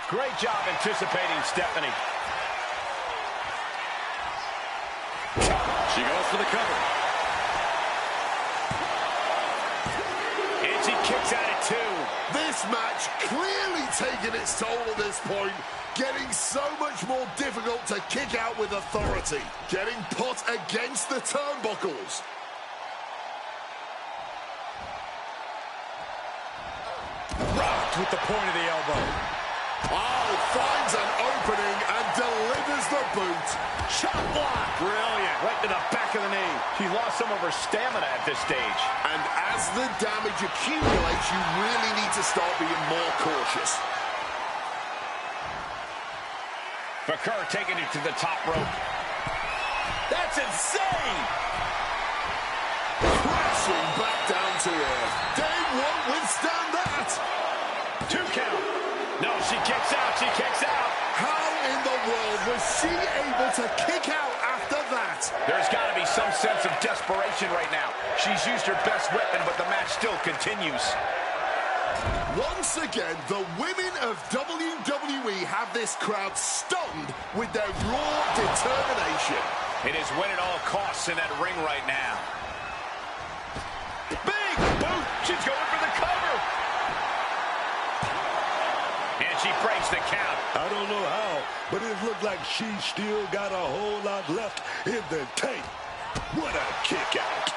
Great job anticipating Stephanie. She goes for the cover. And she kicks out at two. This match clearly taking its toll at this point, getting so much more difficult to kick out with authority, getting put against the turnbuckles. Rocked with the point of the elbow. Oh, finds an opening and delivers the boot. Chop block. Brilliant. Right to the back of the knee. She lost some of her stamina at this stage. And as the damage accumulates, you really need to start being more cautious. McCurr taking it to the top rope. That's insane! Crashing back down to earth. Dane won't withstand that. 2 count. No, she kicks out. She kicks out. How in the world was she able to kick out after that? There's got to be some sense of desperation right now. She's used her best weapon, but the match still continues. Once again, the women of WWE have this crowd stunned with their raw determination. It is win at all costs in that ring right now. Big boot. She's going for the cover. And she breaks the count. I don't know how, but it looked like she still got a whole lot left in the tank. What a kick out.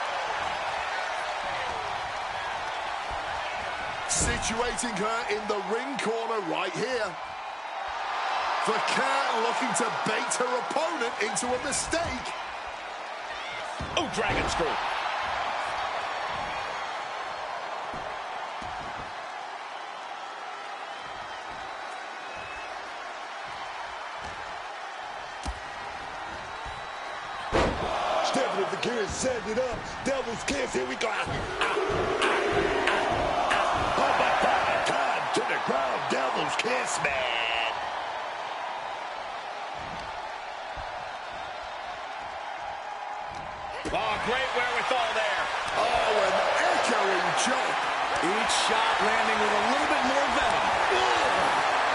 Situating her in the ring corner right here. The cat looking to bait her opponent into a mistake. Oh, dragon screw. Stephanie McCurry setting it up. Devil's kiss. Here we go. Oh, my God. Time to the ground. Devil's kiss, man. Oh, great wherewithal there. Oh, an echoing jump. Each shot landing with a little bit more venom.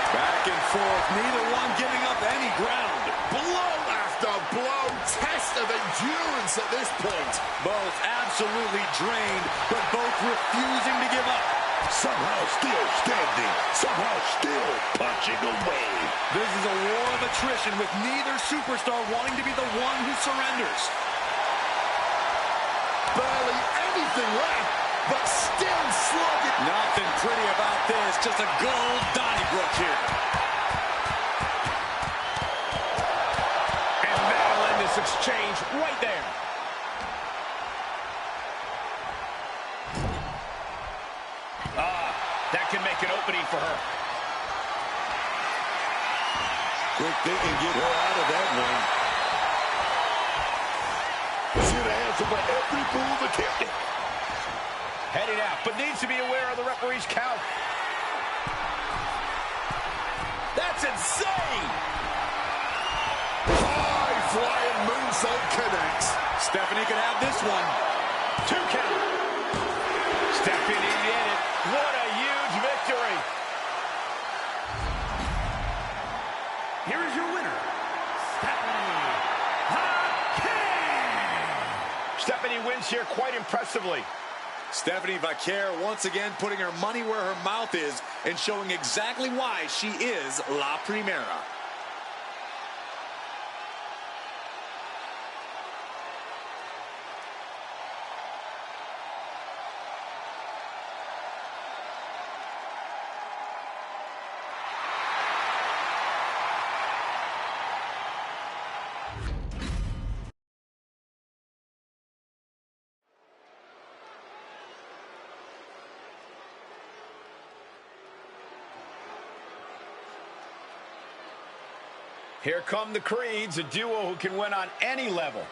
Back and forth, neither one giving up any ground. Blow after blow, test of endurance at this point. Both absolutely drained, but both refusing to give up. Somehow still standing, somehow still punching away. This is a war of attrition with neither superstar wanting to be the one who surrenders. Barely anything left, but still slugging. Nothing pretty about this, just a good old Donnybrook here. And that'll end this exchange right there. That can make an opening for her. Quick thinking, get her out of that one. See the answer for every move attempted. Heading out, but needs to be aware of the referee's count. That's insane! High flying moonsault connects. Stephanie could have this one. 2 count. Stephanie did it. What a huge victory. Here is your winner, Stephanie Vaquer. Stephanie wins here quite impressively. Stephanie Vaquer once again putting her money where her mouth is and showing exactly why she is La Primera. Here come the Creeds, a duo who can win on any level.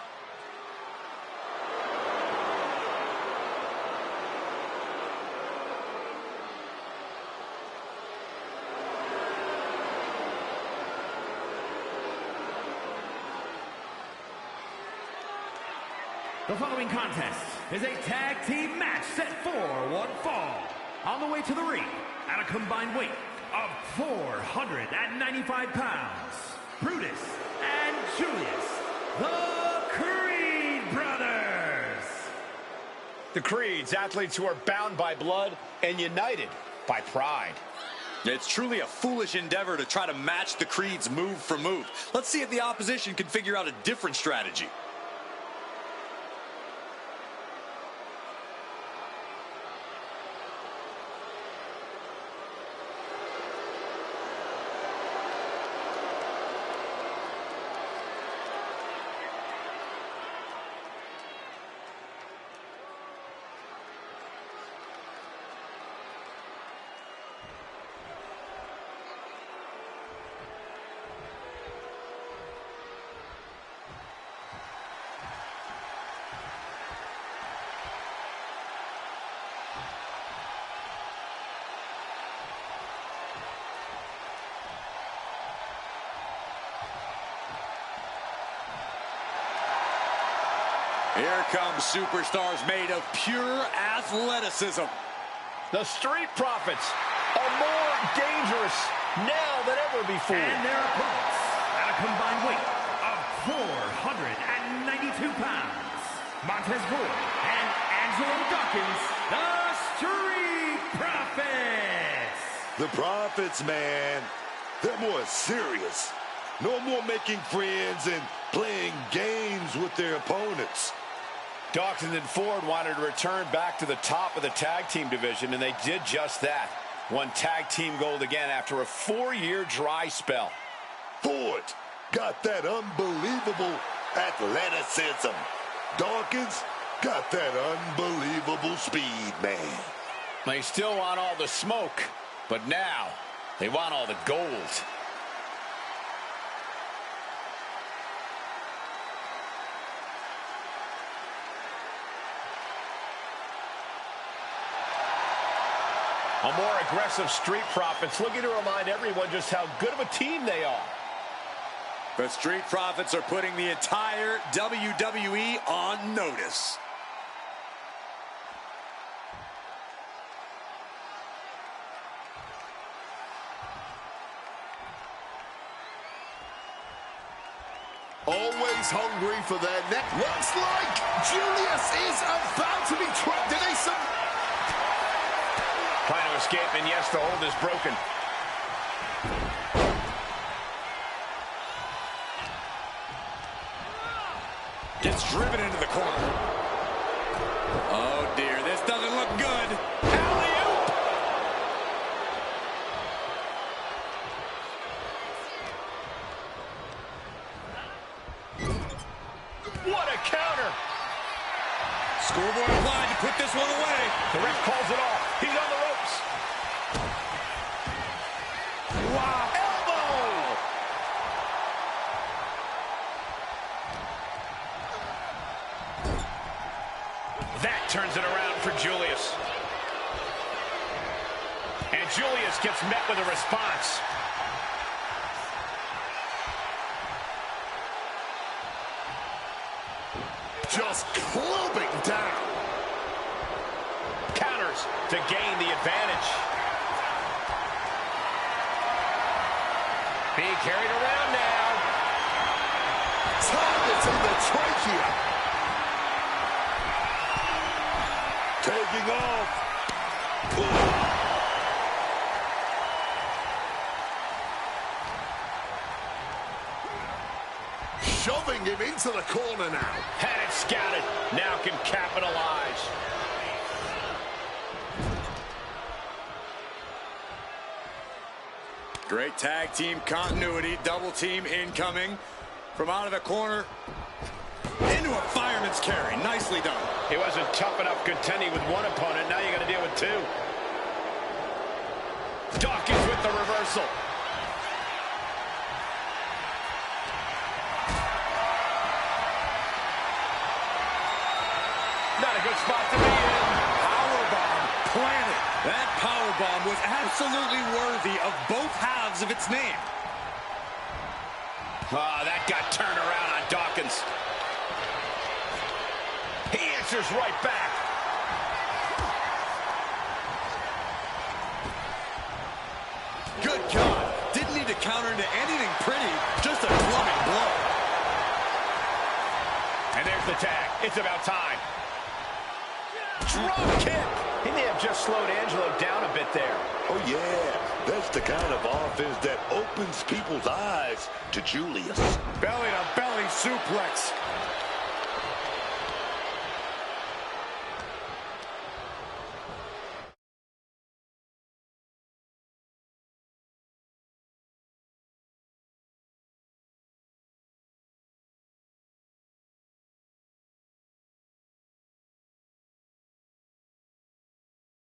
The following contest is a tag team match set for one fall. On the way to the ring, at a combined weight of 495 pounds, Brutus and Julius, the Creed brothers. The Creeds, athletes who are bound by blood and united by pride. It's truly a foolish endeavor to try to match the Creeds move for move. Let's see if the opposition can figure out a different strategy. Here come superstars made of pure athleticism. The Street Profits are more dangerous now than ever before. And their opponents, at a combined weight of 492 pounds, Montez Ford and Angelo Dawkins, the Street Profits. The Profits, man, they're more serious. No more making friends and playing games with their opponents. Dawkins and Ford wanted to return back to the top of the tag team division, and they did just that. Won tag team gold again after a 4-year dry spell. Ford got that unbelievable athleticism. Dawkins got that unbelievable speed, man. They still want all the smoke, but now they want all the gold. A more aggressive Street Profits looking to remind everyone just how good of a team they are. The Street Profits are putting the entire WWE on notice. always hungry for their neck. Looks like Julius is about to be trapped in a Trying to escape, and yes, the hold is broken. Gets driven into the corner. Oh, dear. This doesn't look good. Alley-oop! What a counter! Schoolboy applied to put this one away. The ref calls it off. He's on the ropes. Wow, elbow! That turns it around for Julius. And Julius gets met with a response. just clubbing down. Counters to gain the advantage. Being carried around now. Targets in the trachea. Taking off. Shoving him into the corner now. Had it scouted. Now can capitalize. Great tag team continuity. Double team incoming from out of the corner into a fireman's carry. Nicely done. He wasn't tough enough contending with one opponent. Now you got to deal with two. Dawkins with the reversal. Not a good spot to be in. Powerbomb planted. That powerbomb was absolutely worthy of both halves of its name. Ah, that got turned around on Dawkins. He answers right back. Good God. Didn't need to counter into anything pretty. Just a clubbing blow. And there's the tag. It's about time. Drop kick. He may have just slowed Angelo down a bit there. Oh, yeah. That's the kind of offense that opens people's eyes to Julius. Belly-to-belly suplex.